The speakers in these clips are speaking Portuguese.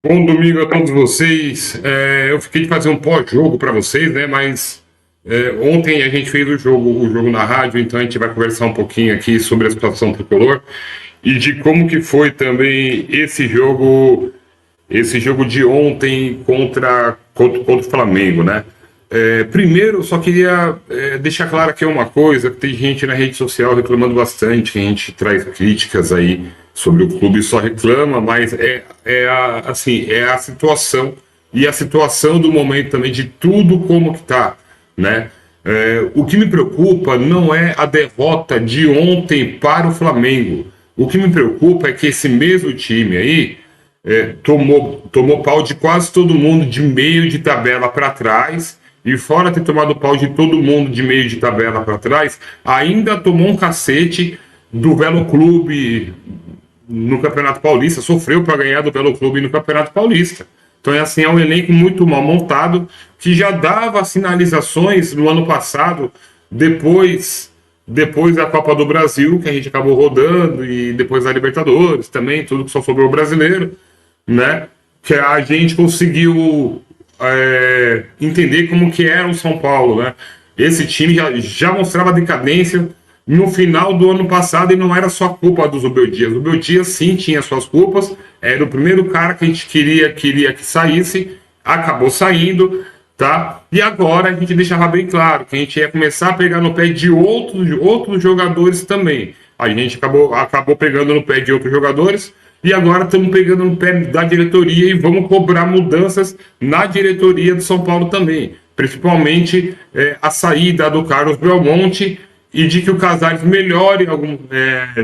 Bom domingo a todos vocês. Eu fiquei de fazer um pós-jogo para vocês, né? Mas ontem a gente fez o jogo na rádio, então a gente vai conversar um pouquinho aqui sobre a situação tricolor e de como que foi também esse jogo de ontem contra o Flamengo, né? Primeiro, eu só queria deixar claro aqui uma coisa, que tem gente na rede social reclamando bastante, que a gente traz críticas aí sobre o clube, só reclama, mas é a situação, e a situação do momento também, de tudo como que tá, né? O que me preocupa não é a derrota de ontem para o Flamengo. O que me preocupa é que esse mesmo time aí tomou pau de quase todo mundo de meio de tabela para trás, e fora ter tomado pau de todo mundo de meio de tabela para trás, ainda tomou um cacete do Velo Clube no Campeonato Paulista, sofreu para ganhar do Velo Clube no Campeonato Paulista. Então é um elenco muito mal montado, que já dava sinalizações no ano passado, depois da Copa do Brasil, que a gente acabou rodando, e depois da Libertadores também, tudo que só sobrou o brasileiro, né? Que a gente conseguiu entender como que era o São Paulo, né? Esse time já mostrava decadência no final do ano passado, e não era só culpa do Zubel Dias. O Zubel Dias sim tinha suas culpas, era o primeiro cara que a gente queria que saísse, acabou saindo, tá? E agora a gente deixava bem claro que a gente ia começar a pegar no pé de outros jogadores também. A gente acabou pegando no pé de outros jogadores, e agora estamos pegando no pé da diretoria, e vamos cobrar mudanças na diretoria do São Paulo também. Principalmente a saída do Carlos Belmonte, e de que o Casares melhore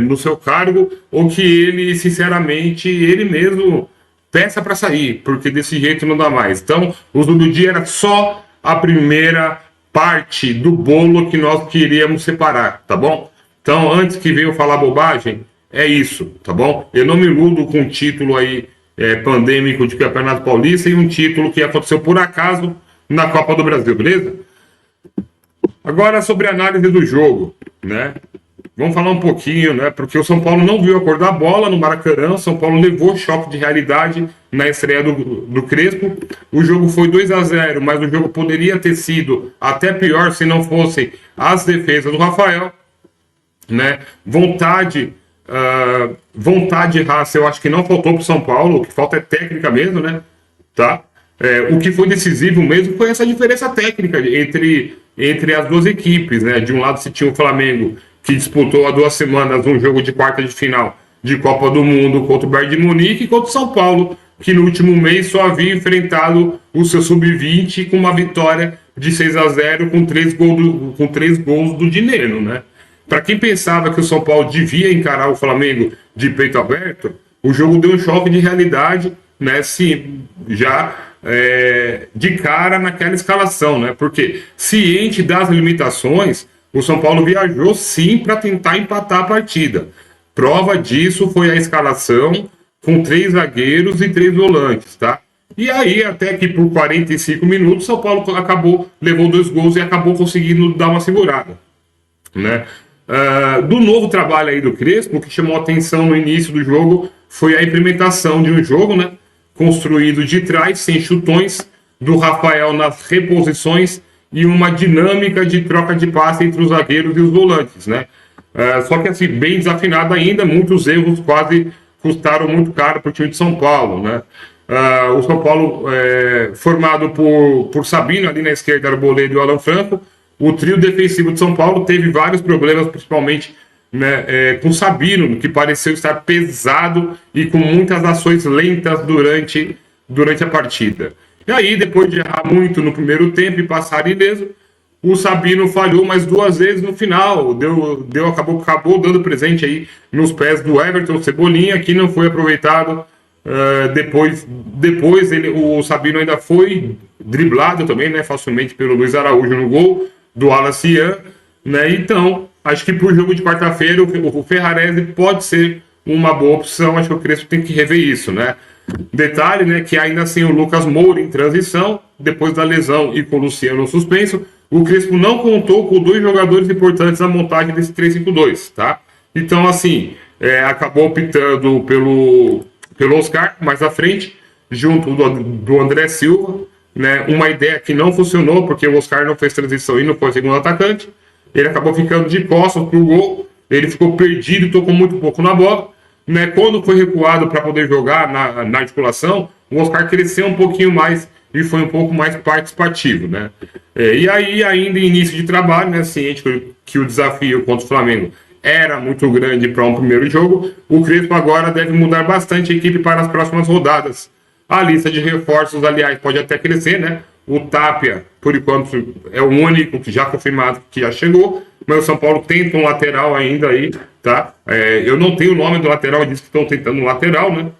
no seu cargo, ou que ele, sinceramente, ele mesmo peça para sair, porque desse jeito não dá mais. Então, o Zubudi era só a primeira parte do bolo que nós queríamos separar, tá bom? Então, antes que venham falar bobagem, é isso, tá bom? Eu não me iludo com um título aí pandêmico de Campeonato Paulista, e um título que aconteceu por acaso na Copa do Brasil, beleza? Agora, sobre a análise do jogo, né? Vamos falar um pouquinho, né? Porque o São Paulo não viu a cor da bola no Maracanã. O São Paulo levou choque de realidade na estreia do Crespo. O jogo foi 2-0, mas o jogo poderia ter sido até pior se não fossem as defesas do Rafael, né? Vontade e raça, eu acho que não faltou para o São Paulo. O que falta é técnica mesmo, né? Tá? O que foi decisivo mesmo foi essa diferença técnica entre as duas equipes, né? De um lado se tinha o Flamengo, que disputou há 2 semanas um jogo de quarta de final de Copa do Mundo contra o Bayern de Munique, e contra o São Paulo, que no último mês só havia enfrentado o seu sub-20 com uma vitória de 6-0 com 3 gols do Dineno, né? Para quem pensava que o São Paulo devia encarar o Flamengo de peito aberto, o jogo deu um choque de realidade, né? Sim, já de cara naquela escalação, né? Porque, ciente das limitações, o São Paulo viajou sim para tentar empatar a partida. Prova disso foi a escalação com 3 zagueiros e 3 volantes, tá? E aí, até que por 45 minutos, o São Paulo levou 2 gols e acabou conseguindo dar uma segurada, né? Do novo trabalho aí do Crespo, o que chamou a atenção no início do jogo foi a implementação de um jogo, né? Construído de trás, sem chutões, do Rafael nas reposições, e uma dinâmica de troca de passe entre os zagueiros e os volantes, né? Só que assim, bem desafinado ainda, muitos erros quase custaram muito caro para o time de São Paulo, né? O São Paulo, formado por Sabino ali na esquerda, Arboleda e o Alan Franco. O trio defensivo de São Paulo teve vários problemas, principalmente, né, com Sabino, que pareceu estar pesado e com muitas ações lentas durante a partida. E aí, depois de errar muito no primeiro tempo e passar ileso, o Sabino falhou mais 2 vezes no final. Acabou dando presente aí nos pés do Everton Cebolinha, que não foi aproveitado. Depois o Sabino ainda foi driblado também, né, facilmente pelo Luiz Araújo no gol do Wallace Ian, né? Então, acho que para o jogo de quarta-feira o Ferrarese pode ser uma boa opção. Acho que o Crespo tem que rever isso, né? Detalhe, né, que ainda sem o Lucas Moura em transição, depois da lesão e com o Luciano suspenso, o Crespo não contou com 2 jogadores importantes na montagem desse 3-5-2, tá? Então, assim, acabou optando pelo Oscar mais à frente, junto do André Silva, né? Uma ideia que não funcionou, porque o Oscar não fez transição e não foi segundo atacante. Ele acabou ficando de costas pro gol, ele ficou perdido, tocou muito pouco na bola. Né? Quando foi recuado para poder jogar na articulação, o Oscar cresceu um pouquinho mais e foi um pouco mais participativo, né? E aí, ainda em início de trabalho, né, ciente que o desafio contra o Flamengo era muito grande para um primeiro jogo, o Crespo agora deve mudar bastante a equipe para as próximas rodadas. A lista de reforços, aliás, pode até crescer, né? O Tapia, por enquanto, é o único que já confirmado que já chegou, mas o São Paulo tenta um lateral ainda aí, tá? Eu não tenho o nome do lateral, diz que estão tentando um lateral, né?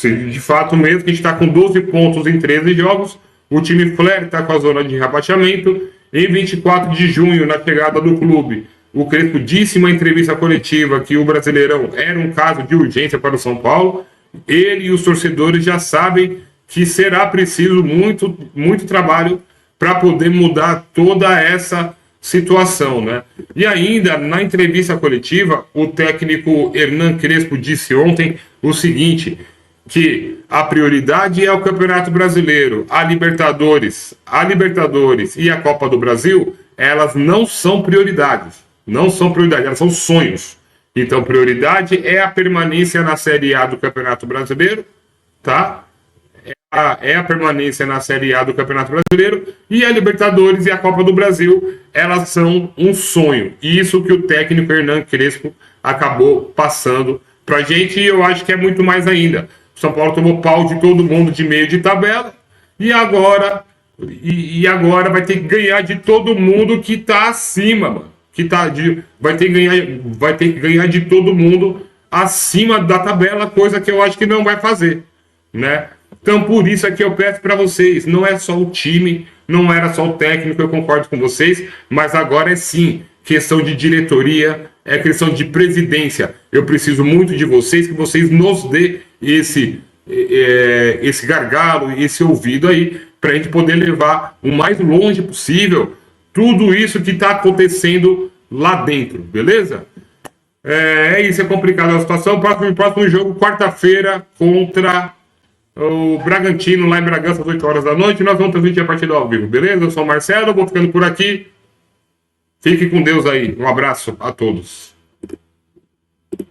De fato mesmo, que a gente está com 12 pontos em 13 jogos, o time Flair está com a zona de rebaixamento. Em 24 de junho, na chegada do clube, o Crespo disse em uma entrevista coletiva que o Brasileirão era um caso de urgência para o São Paulo. Ele e os torcedores já sabem que será preciso muito, muito trabalho para poder mudar toda essa situação, né? E ainda, na entrevista coletiva, o técnico Hernan Crespo disse ontem o seguinte, que a prioridade é o Campeonato Brasileiro, a Libertadores e a Copa do Brasil, elas não são prioridades, elas são sonhos. Então, prioridade é a permanência na Série A do Campeonato Brasileiro, tá? É a permanência na Série A do Campeonato Brasileiro, e a Libertadores e a Copa do Brasil, elas são um sonho. E isso que o técnico Hernan Crespo acabou passando pra gente, e eu acho que é muito mais ainda. O São Paulo tomou pau de todo mundo de meio de tabela, e agora vai ter que ganhar de todo mundo que tá acima, mano. Vai ter que ganhar de todo mundo acima da tabela, coisa que eu acho que não vai fazer, né? Então, por isso é que eu peço para vocês, não é só o time, não era só o técnico, eu concordo com vocês, mas agora é sim questão de diretoria, é questão de presidência. Eu preciso muito de vocês, que vocês nos dê esse gargalo, esse ouvido aí, para a gente poder levar o mais longe possível tudo isso que está acontecendo lá dentro, beleza? Isso, é complicado a situação. Próximo jogo, quarta-feira, contra o Bragantino, lá em Bragança, às 8 horas da noite. Nós vamos transmitir a partida ao vivo, beleza? Eu sou o Marcelo, vou ficando por aqui. Fique com Deus aí. Um abraço a todos.